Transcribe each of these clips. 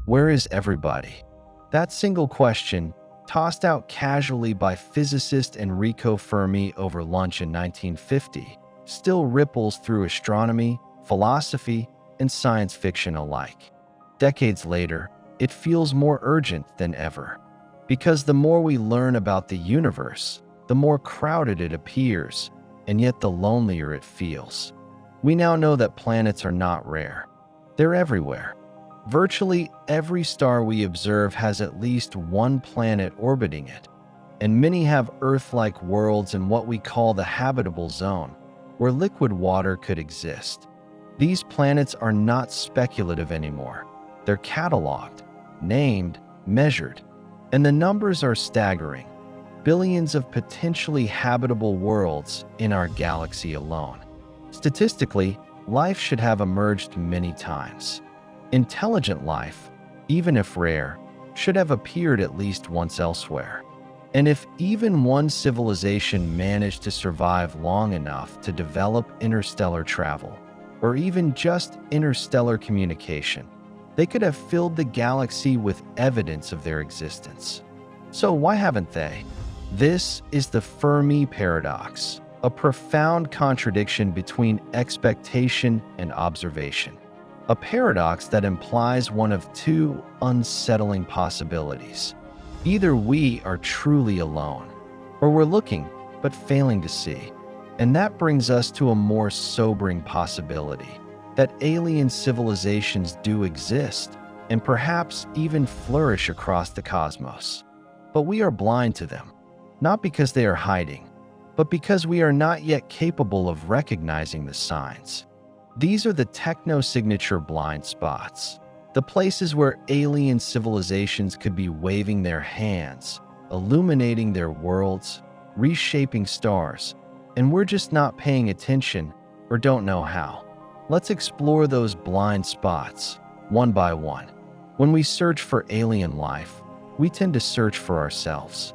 Where is everybody? That single question, tossed out casually by physicist Enrico Fermi over lunch in 1950, still ripples through astronomy, philosophy, and science fiction alike. Decades later, it feels more urgent than ever. Because the more we learn about the universe, the more crowded it appears, and yet the lonelier it feels. We now know that planets are not rare. They're everywhere. Virtually every star we observe has at least one planet orbiting it, and many have Earth-like worlds in what we call the habitable zone, where liquid water could exist. These planets are not speculative anymore. They're cataloged, named, measured, and the numbers are staggering. Billions of potentially habitable worlds in our galaxy alone. Statistically, life should have emerged many times. Intelligent life, even if rare, should have appeared at least once elsewhere. And if even one civilization managed to survive long enough to develop interstellar travel, or even just interstellar communication, they could have filled the galaxy with evidence of their existence. So why haven't they? This is the Fermi paradox, a profound contradiction between expectation and observation. A paradox that implies one of two unsettling possibilities. Either we are truly alone, or we're looking but failing to see. And that brings us to a more sobering possibility, that alien civilizations do exist, and perhaps even flourish across the cosmos. But we are blind to them, not because they are hiding, but because we are not yet capable of recognizing the signs. These are the techno-signature blind spots, the places where alien civilizations could be waving their hands, illuminating their worlds, reshaping stars, and we're just not paying attention or don't know how. Let's explore those blind spots, one by one. When we search for alien life, we tend to search for ourselves.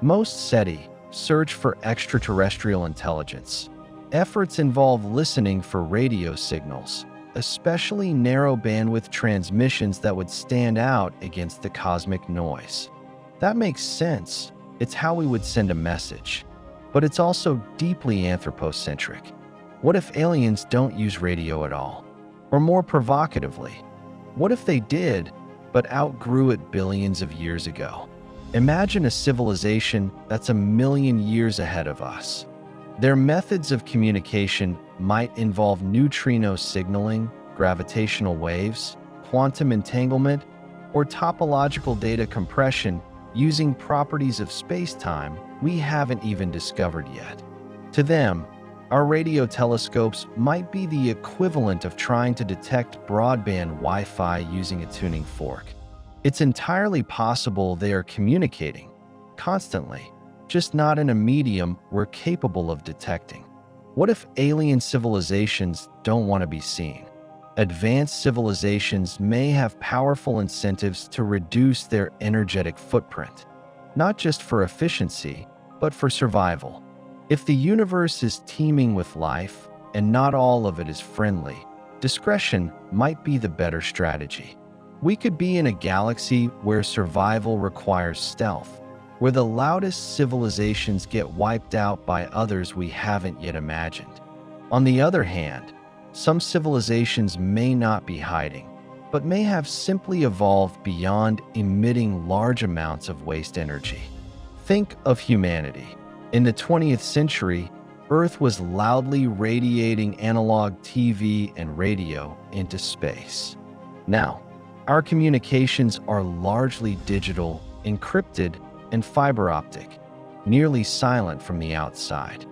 Most SETI search for extraterrestrial intelligence. Efforts involve listening for radio signals, especially narrow-bandwidth transmissions that would stand out against the cosmic noise. That makes sense. It's how we would send a message. But it's also deeply anthropocentric. What if aliens don't use radio at all? Or more provocatively, what if they did, but outgrew it billions of years ago? Imagine a civilization that's a million years ahead of us. Their methods of communication might involve neutrino signaling, gravitational waves, quantum entanglement, or topological data compression using properties of space-time we haven't even discovered yet. To them, our radio telescopes might be the equivalent of trying to detect broadband Wi-Fi using a tuning fork. It's entirely possible they are communicating, constantly, just not in a medium we're capable of detecting. What if alien civilizations don't want to be seen? Advanced civilizations may have powerful incentives to reduce their energetic footprint, not just for efficiency, but for survival. If the universe is teeming with life, and not all of it is friendly, discretion might be the better strategy. We could be in a galaxy where survival requires stealth, where the loudest civilizations get wiped out by others we haven't yet imagined. On the other hand, some civilizations may not be hiding, but may have simply evolved beyond emitting large amounts of waste energy. Think of humanity. In the 20th century, Earth was loudly radiating analog TV and radio into space. Now, our communications are largely digital, encrypted, and fiber optic, nearly silent from the outside.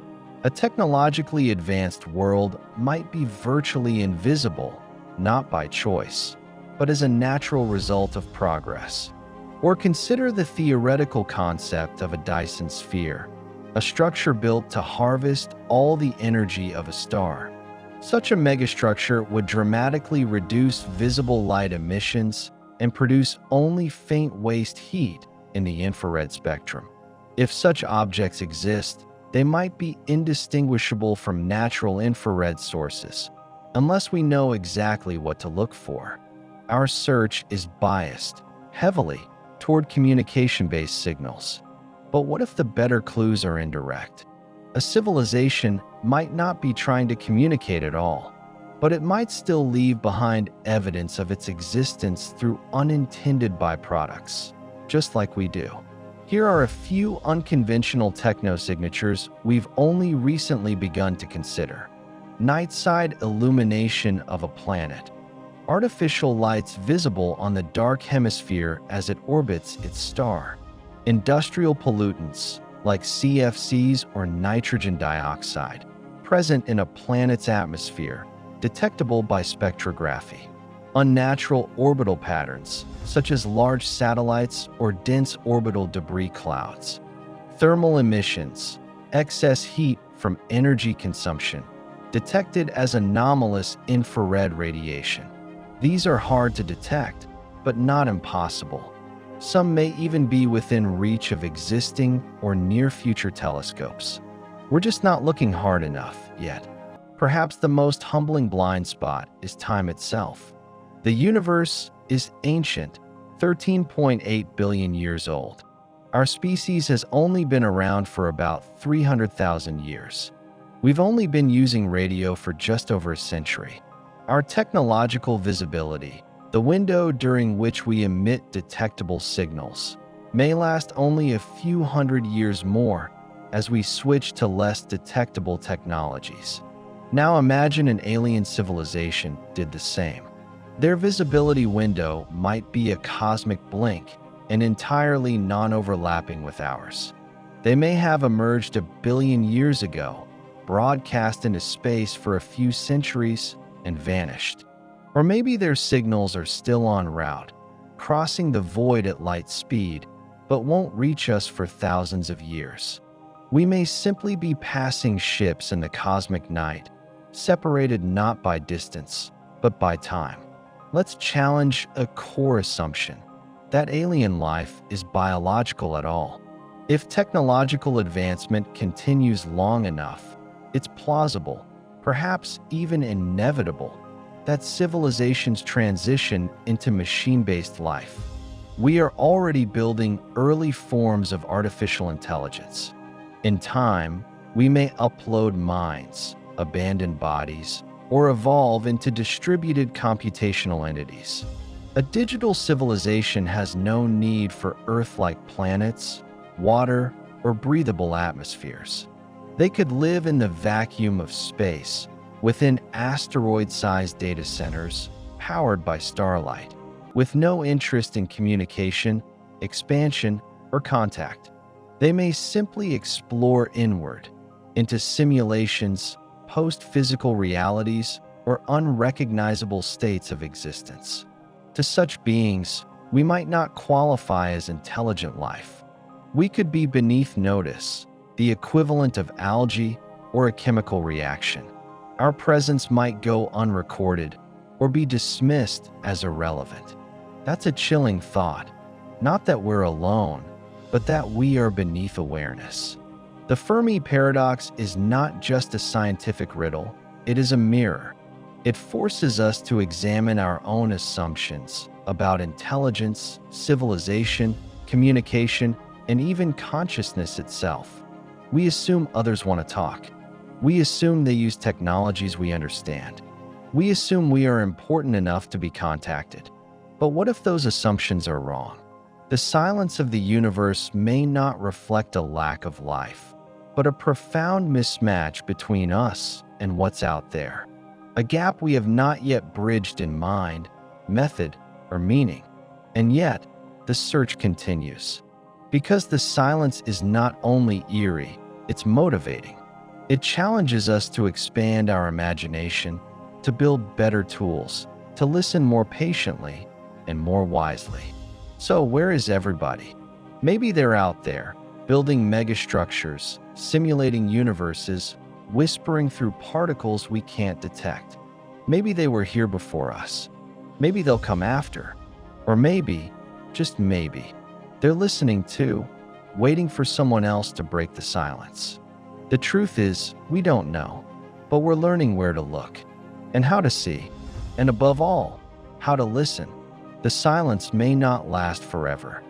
A technologically advanced world might be virtually invisible, not by choice, but as a natural result of progress. Or consider the theoretical concept of a Dyson sphere, a structure built to harvest all the energy of a star. Such a megastructure would dramatically reduce visible light emissions and produce only faint waste heat in the infrared spectrum. If such objects exist, they might be indistinguishable from natural infrared sources, unless we know exactly what to look for. our search is biased heavily toward communication-based signals. But what if the better clues are indirect? A civilization might not be trying to communicate at all, but it might still leave behind evidence of its existence through unintended byproducts, just like we do. Here are a few unconventional technosignatures we've only recently begun to consider. Night-side illumination of a planet. Artificial lights visible on the dark hemisphere as it orbits its star. Industrial pollutants like CFCs or nitrogen dioxide present in a planet's atmosphere, detectable by spectrography. Unnatural orbital patterns, such as large satellites or dense orbital debris clouds. Thermal emissions, excess heat from energy consumption, detected as anomalous infrared radiation. These are hard to detect, but not impossible. Some may even be within reach of existing or near-future telescopes. We're just not looking hard enough yet. Perhaps the most humbling blind spot is time itself. The universe is ancient, 13.8 billion years old. Our species has only been around for about 300,000 years. We've only been using radio for just over a century. Our technological visibility, the window during which we emit detectable signals, may last only a few hundred years more as we switch to less detectable technologies. Now imagine an alien civilization did the same. Their visibility window might be a cosmic blink and entirely non-overlapping with ours. They may have emerged a billion years ago, broadcast into space for a few centuries, and vanished. Or maybe their signals are still en route, crossing the void at light speed, but won't reach us for thousands of years. We may simply be passing ships in the cosmic night, separated not by distance, but by time. Let's challenge a core assumption, that alien life is biological at all. If technological advancement continues long enough, it's plausible, perhaps even inevitable, that civilizations transition into machine-based life. We are already building early forms of artificial intelligence. In time, we may upload minds, abandon bodies, or evolve into distributed computational entities. A digital civilization has no need for Earth-like planets, water, or breathable atmospheres. They could live in the vacuum of space, within asteroid-sized data centers, powered by starlight, with no interest in communication, expansion, or contact. They may simply explore inward, into simulations, post-physical realities, or unrecognizable states of existence. To such beings, we might not qualify as intelligent life. We could be beneath notice, the equivalent of algae or a chemical reaction. Our presence might go unrecorded or be dismissed as irrelevant. That's a chilling thought. Not that we're alone, but that we are beneath awareness. The Fermi paradox is not just a scientific riddle, it is a mirror. It forces us to examine our own assumptions about intelligence, civilization, communication, and even consciousness itself. We assume others want to talk. We assume they use technologies we understand. We assume we are important enough to be contacted. But what if those assumptions are wrong? The silence of the universe may not reflect a lack of life, but a profound mismatch between us and what's out there. A gap we have not yet bridged in mind, method, or meaning. And yet, the search continues. Because the silence is not only eerie, it's motivating. It challenges us to expand our imagination, to build better tools, to listen more patiently and more wisely. So where is everybody? Maybe they're out there, building megastructures, simulating universes, whispering through particles we can't detect. Maybe they were here before us. Maybe they'll come after. Or maybe, just maybe, they're listening too, waiting for someone else to break the silence. The truth is, we don't know, but we're learning where to look, and how to see, and above all, how to listen. the silence may not last forever.